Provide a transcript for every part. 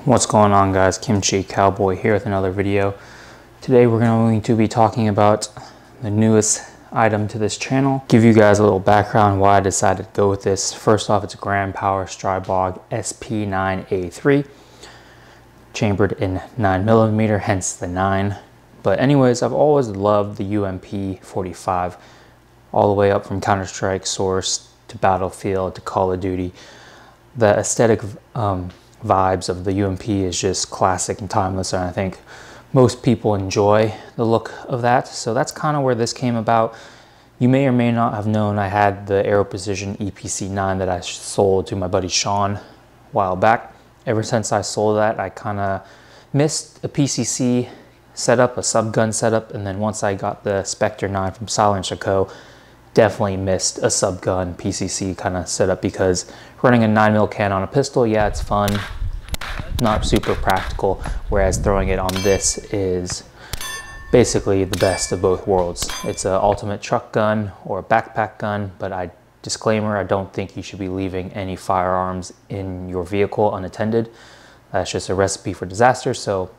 What's going on, guys? Kimchi Cowboy here with another video. Today we're going to be talking about the newest item to this channel. Give you guys a little background why I decided to go with this. First off, it's a Grand Power Stribog SP9A3, chambered in 9mm, hence the 9. But anyways, I've always loved the UMP 45, all the way up from Counter-Strike, Source, to Battlefield, to Call of Duty. The aesthetic vibes of the UMP is just classic and timeless, and I think most people enjoy the look of that. So that's kind of where this came about. You may or may not have known I had the Aero Precision EPC9 that I sold to my buddy Sean a while back. Ever since I sold that, I kind of missed a PCC setup, a subgun setup, and then once I got the Spectre 9 from Silence & Co., definitely missed a subgun PCC kind of setup, because running a 9mm can on a pistol, yeah, it's fun, not super practical, whereas throwing it on this is basically the best of both worlds. It's an ultimate truck gun or a backpack gun, but disclaimer, I don't think you should be leaving any firearms in your vehicle unattended. That's just a recipe for disaster, so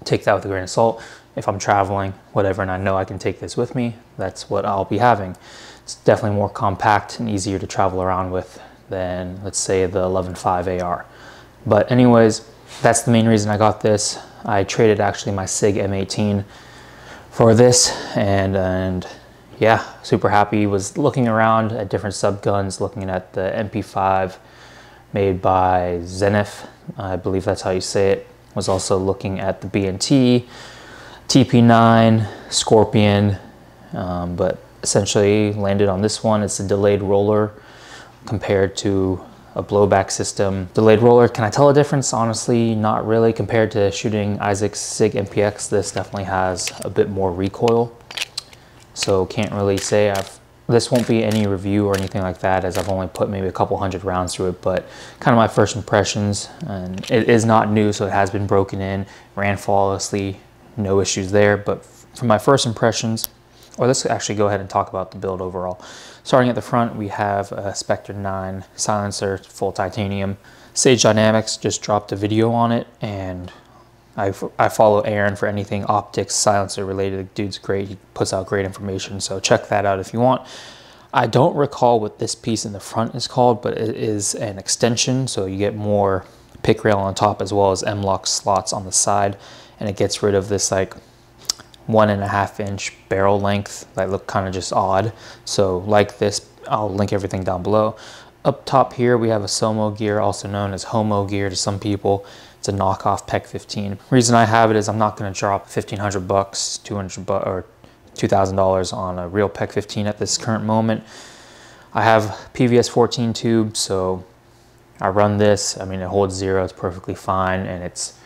take that with a grain of salt. If I'm traveling, whatever, and I know I can take this with me, that's what I'll be having. It's definitely more compact and easier to travel around with than, let's say, the 11.5 AR. But anyways, that's the main reason I got this. I traded actually my SIG M18 for this, and yeah, super happy. Was looking around at different subguns, looking at the MP5 made by Zenith, I believe that's how you say it. Was also looking at the B&T, TP9, Scorpion, but essentially landed on this one. It's a delayed roller compared to a blowback system. Delayed roller, can I tell a difference? Honestly, not really. Compared to shooting Isaac's SIG MPX, this definitely has a bit more recoil. So can't really say. This won't be any review or anything like that, as I've only put maybe a couple hundred rounds through it, but kind of my first impressions. And it is not new, so it has been broken in, ran flawlessly, no issues there. But from my first impressions, or let's actually go ahead and talk about the build overall. Starting at the front, we have a Spectre 9 silencer, full titanium. Sage Dynamics just dropped a video on it, and I follow Aaron for anything optics, silencer related. The dude's great. He puts out great information, so check that out if you want. I don't recall what this piece in the front is called, but it is an extension, so you get more pick rail on top as well as M-LOK slots on the side, and it gets rid of this like 1.5 inch barrel length that look kind of just odd. So like this, I'll link everything down below. Up top here, we have a Somo gear, also known as Homo gear to some people. It's a knockoff PEC 15. Reason I have it is I'm not going to drop $1,500, $200 or $2,000 on a real PEC 15 at this current moment. I have PVS 14 tube, so I run this. I mean, it holds 0, it's perfectly fine, and it's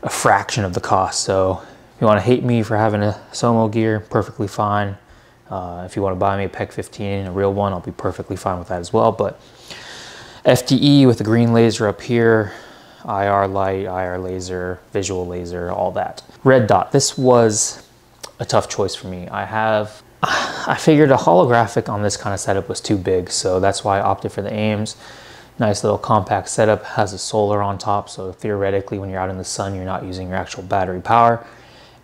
a fraction of the cost. So if you want to hate me for having a Somo gear, perfectly fine. If you want to buy me a PEC 15, a real one, I'll be perfectly fine with that as well. But FDE with the green laser up here, IR light, IR laser, visual laser, all that. Red dot, this was a tough choice for me. I figured a holographic on this kind of setup was too big, so that's why I opted for the AIMS. Nice little compact setup, has a solar on top, so theoretically when you're out in the sun, you're not using your actual battery power.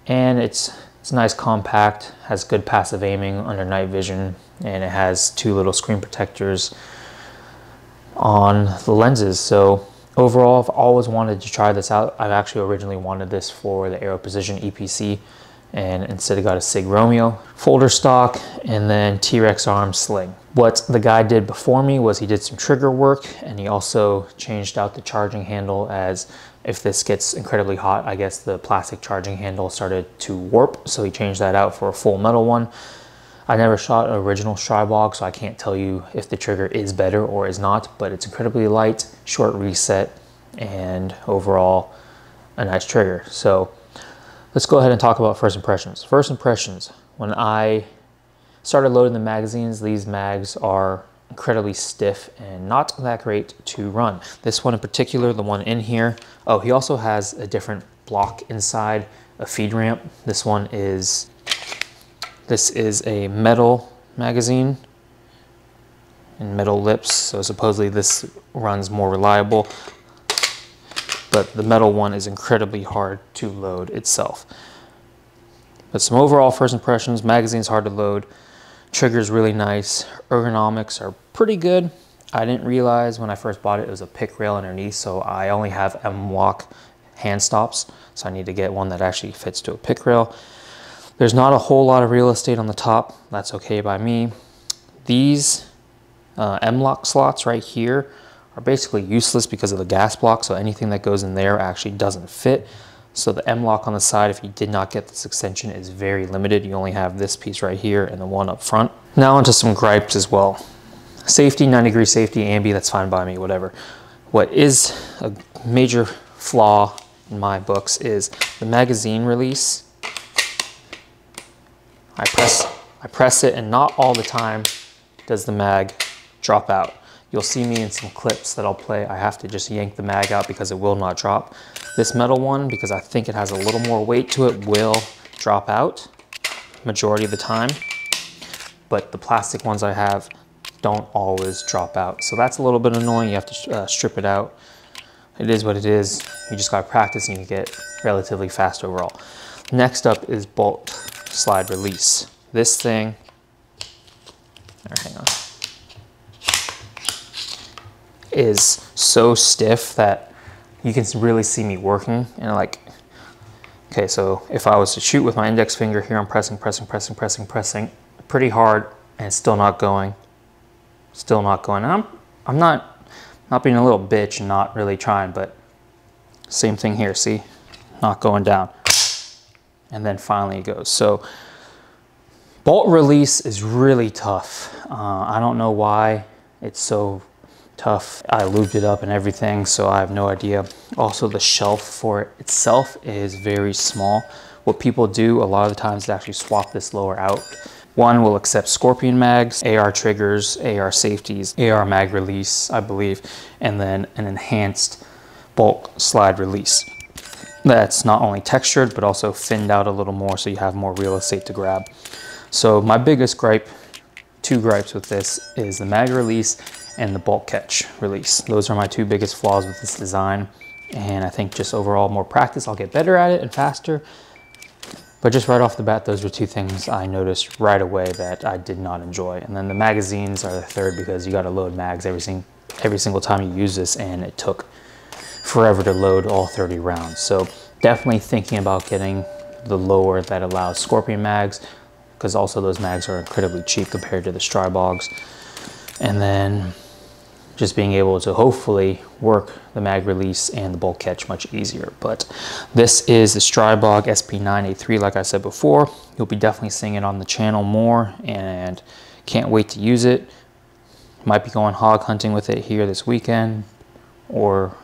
And it's nice, compact, has good passive aiming under night vision, and it has 2 little screen protectors on the lenses. So overall, I've always wanted to try this out. I've actually originally wanted this for the Aero Precision EPC, and instead I got a SIG Romeo folder stock and then T-Rex arm sling. What the guy did before me was he did some trigger work, and he also changed out the charging handle, as if this gets incredibly hot, I guess the plastic charging handle started to warp, so he changed that out for a full metal one. I never shot an original Stribog, so I can't tell you if the trigger is better or is not, but it's incredibly light, short reset, and overall a nice trigger. So let's go ahead and talk about first impressions. First impressions, when I started loading the magazines, these mags are incredibly stiff and not that great to run. This one in particular, the one in here, oh, he also has a different block inside, a feed ramp. This is a metal magazine and metal lips, so supposedly this runs more reliable. but the metal one is incredibly hard to load itself. But some overall first impressions: magazine's hard to load, trigger's really nice, ergonomics are pretty good. I didn't realize when I first bought it, it was a pick rail underneath, so I only have M-lock hand stops, so I need to get one that actually fits to a pick rail. There's not a whole lot of real estate on the top. That's okay by me. These M-lock slots right here are basically useless because of the gas block, so anything that goes in there actually doesn't fit. So the M-lock on the side, if you did not get this extension, is very limited. You only have this piece right here and the one up front. Now onto some gripes as well. Safety, 9-degree safety, ambi, that's fine by me, whatever. What is a major flaw in my books is the magazine release. I press it, and not all the time does the mag drop out. You'll see me in some clips that I'll play. I have to just yank the mag out because it will not drop. This metal one, because I think it has a little more weight to it, will drop out majority of the time. But the plastic ones I have don't always drop out. So that's a little bit annoying. You have to strip it out. It is what it is. You just gotta practice and you get relatively fast overall. Next up is bolt slide release. This thing, hang on, is so stiff that you can really see me working. And like, okay, so if I was to shoot with my index finger here, I'm pressing pretty hard, and it's still not going. Still not going. And I'm not being a little bitch and not really trying, but same thing here, see? Not going down. And then finally it goes. So bolt release is really tough. I don't know why it's so tough. I lubed it up and everything, so I have no idea. Also, the shelf for it itself is very small. What people do a lot of the times is actually swap this lower out. One will accept Scorpion mags, AR triggers, AR safeties, AR mag release, I believe, and then an enhanced bulk slide release. That's not only textured, but also finned out a little more so you have more real estate to grab. So my biggest gripe, two gripes with this, is the mag release and the bulk catch release. Those are my two biggest flaws with this design. And I think just overall more practice, I'll get better at it and faster. But just right off the bat, those were two things I noticed right away that I did not enjoy. And then the magazines are the third, because you got to load mags every single time you use this, and it took forever to load all 30 rounds. So definitely thinking about getting the lower that allows Scorpion mags, because also those mags are incredibly cheap compared to the Stribogs. And then just being able to hopefully work the mag release and the bulk catch much easier. But this is the Stribog SP9A3, like I said before. You'll be definitely seeing it on the channel more, and can't wait to use it. Might be going hog hunting with it here this weekend, or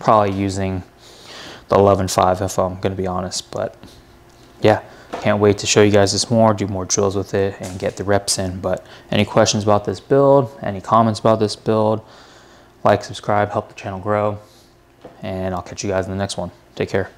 probably using the 11.5 if I'm gonna be honest. But yeah, can't wait to show you guys this more, do more drills with it, and get the reps in. But any questions about this build, any comments about this build, like, subscribe, help the channel grow, and I'll catch you guys in the next one. Take care.